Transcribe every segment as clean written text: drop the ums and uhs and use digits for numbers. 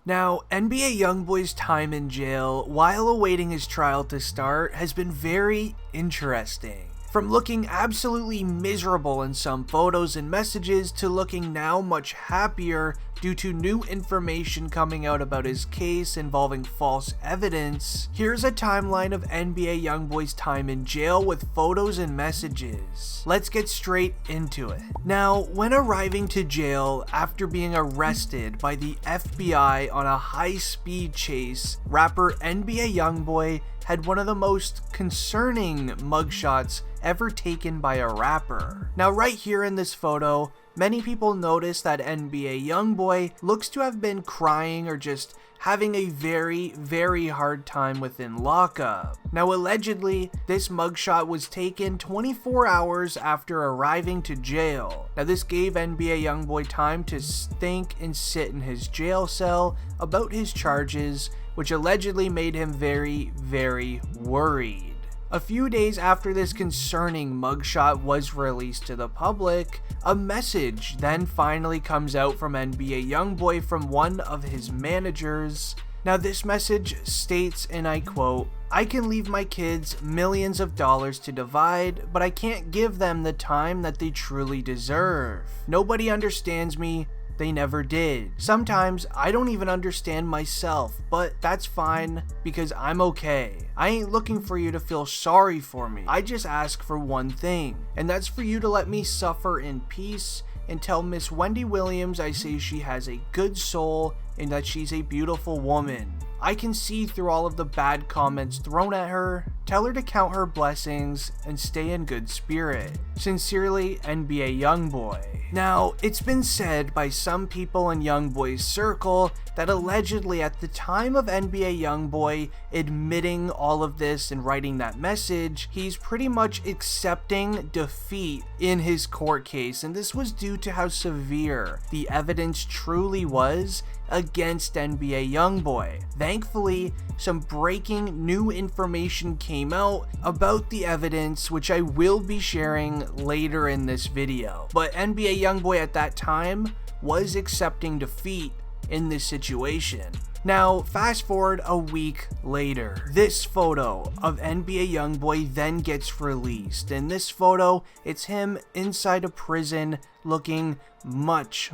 Now, NBA YoungBoy's time in jail while awaiting his trial to start has been very interesting. From looking absolutely miserable in some photos and messages to looking now much happier due to new information coming out about his case involving false evidence, here's a timeline of NBA YoungBoy's time in jail with photos and messages. Let's get straight into it. Now, when arriving to jail after being arrested by the FBI on a high-speed chase, rapper NBA YoungBoy had one of the most concerning mugshots ever taken by a rapper. Now right here in this photo, many people notice that NBA YoungBoy looks to have been crying or just having a very hard time within lockup. Now allegedly, this mugshot was taken 24 hours after arriving to jail. Now this gave NBA YoungBoy time to think and sit in his jail cell about his charges, which allegedly made him very worried. A few days after this concerning mugshot was released to the public, a message then finally comes out from NBA YoungBoy from one of his managers. Now this message states, and I quote, "I can leave my kids millions of dollars to divide, but I can't give them the time that they truly deserve. Nobody understands me. They never did. Sometimes I don't even understand myself, but that's fine because I'm okay. I ain't looking for you to feel sorry for me. I just ask for one thing, and that's for you to let me suffer in peace and tell Miss Wendy Williams I say she has a good soul and that she's a beautiful woman. I can see through all of the bad comments thrown at her. Tell her to count her blessings and stay in good spirit. Sincerely, NBA YoungBoy." Now, it's been said by some people in YoungBoy's circle that allegedly at the time of NBA YoungBoy admitting all of this and writing that message, he's pretty much accepting defeat in his court case, and this was due to how severe the evidence truly was against NBA YoungBoy. Thankfully, some breaking new information came out about the evidence, which I will be sharing later in this video. But NBA YoungBoy at that time was accepting defeat in this situation. Now, fast forward a week later, this photo of NBA YoungBoy then gets released. In this photo, it's him inside a prison looking much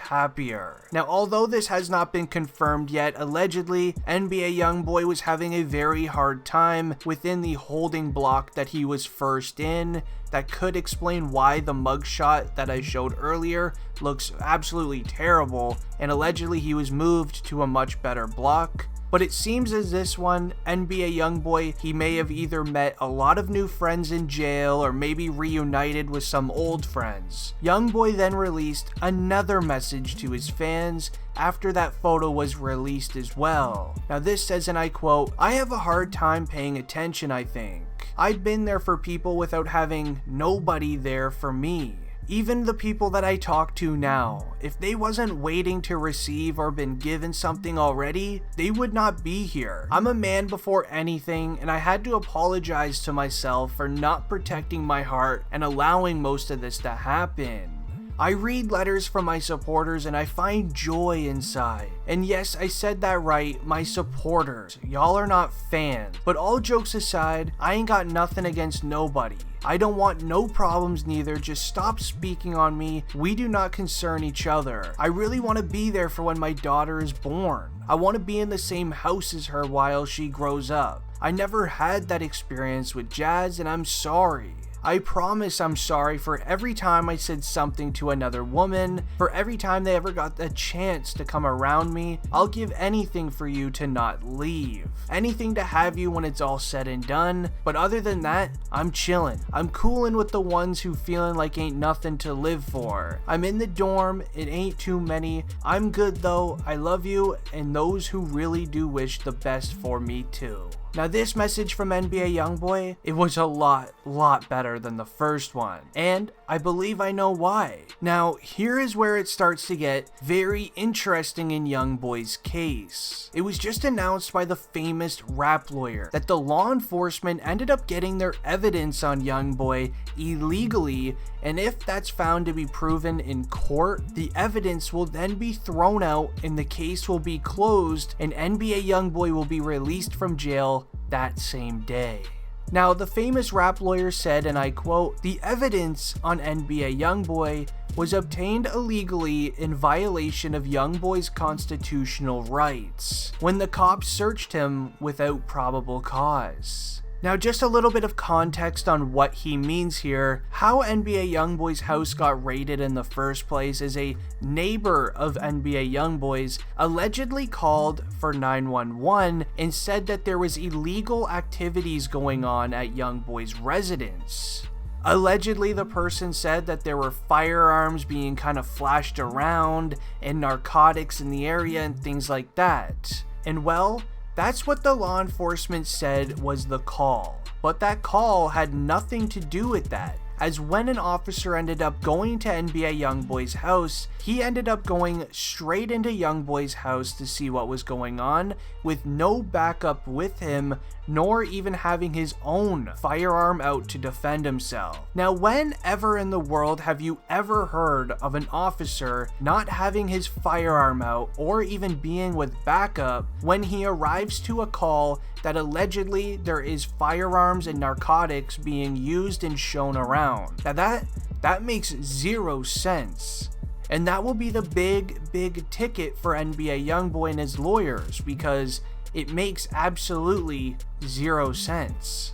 happier. Now, although this has not been confirmed yet, allegedly, NBA YoungBoy was having a very hard time within the holding block that he was first in. That could explain why the mugshot that I showed earlier looks absolutely terrible, and allegedly he was moved to a much better block. But it seems as this one, NBA YoungBoy, he may have either met a lot of new friends in jail or maybe reunited with some old friends. YoungBoy then released another message to his fans after that photo was released as well. Now this says, and I quote, "I have a hard time paying attention, I think. I've been there for people without having nobody there for me. Even the people that I talk to now, if they wasn't waiting to receive or been given something already, they would not be here. I'm a man before anything, and I had to apologize to myself for not protecting my heart and allowing most of this to happen. I read letters from my supporters and I find joy inside. And yes, I said that right, my supporters. Y'all are not fans. But all jokes aside, I ain't got nothing against nobody. I don't want no problems neither, just stop speaking on me. We do not concern each other. I really want to be there for when my daughter is born. I want to be in the same house as her while she grows up. I never had that experience with Jazz and I'm sorry. I promise I'm sorry for every time I said something to another woman, for every time they ever got a chance to come around me. I'll give anything for you to not leave. Anything to have you when it's all said and done. But other than that, I'm chillin'. I'm coolin' with the ones who feelin' like ain't nothing to live for. I'm in the dorm, it ain't too many. I'm good though, I love you, and those who really do wish the best for me too." Now this message from NBA YoungBoy, it was a lot better than the first one, and I believe I know why. Now here is where it starts to get very interesting in YoungBoy's case. It was just announced by the famous rap lawyer that the law enforcement ended up getting their evidence on YoungBoy illegally, and if that's found to be proven in court, the evidence will then be thrown out and the case will be closed and NBA YoungBoy will be released from jail that same day. Now, the famous rap lawyer said, and I quote, "The evidence on NBA YoungBoy was obtained illegally in violation of YoungBoy's constitutional rights when the cops searched him without probable cause." Now, just a little bit of context on what he means here. How NBA YoungBoy's house got raided in the first place is a neighbor of NBA YoungBoy's allegedly called for 911 and said that there was illegal activities going on at YoungBoy's residence. Allegedly, the person said that there were firearms being kind of flashed around and narcotics in the area and things like that. And well, that's what the law enforcement said was the call. But that call had nothing to do with that, as when an officer ended up going to NBA YoungBoy's house, he ended up going straight into YoungBoy's house to see what was going on, with no backup with him, nor even having his own firearm out to defend himself. Now, whenever in the world have you ever heard of an officer not having his firearm out or even being with backup when he arrives to a call that allegedly there is firearms and narcotics being used and shown around? Now that makes zero sense. And that will be the big ticket for NBA YoungBoy and his lawyers, because it makes absolutely zero sense.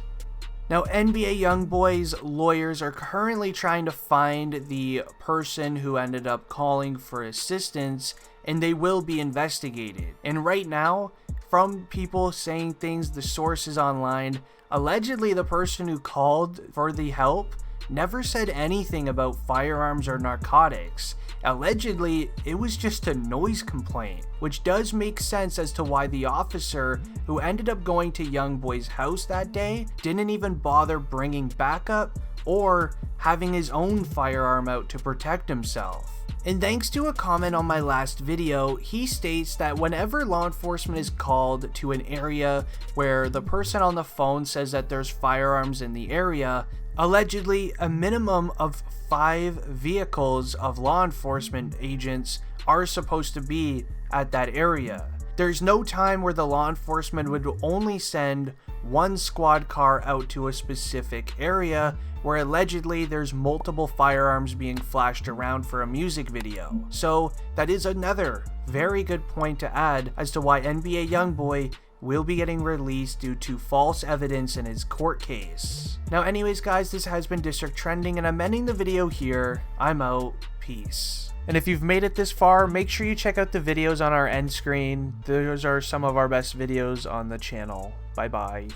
Now, NBA YoungBoy's lawyers are currently trying to find the person who ended up calling for assistance, and they will be investigated. And right now, from people saying things, the sources online, allegedly the person who called for the help never said anything about firearms or narcotics. Allegedly, it was just a noise complaint, which does make sense as to why the officer who ended up going to YoungBoy's house that day didn't even bother bringing backup or having his own firearm out to protect himself. And thanks to a comment on my last video, he states that whenever law enforcement is called to an area where the person on the phone says that there's firearms in the area, allegedly a minimum of 5 vehicles of law enforcement agents are supposed to be at that area. There's no time where the law enforcement would only send one squad car out to a specific area where allegedly there's multiple firearms being flashed around for a music video. So that is another very good point to add as to why NBA YoungBoy will be getting released due to false evidence in his court case. Now anyways guys, this has been District Trending and I'm ending the video here. I'm out. Peace. And if you've made it this far, make sure you check out the videos on our end screen. Those are some of our best videos on the channel. Bye bye.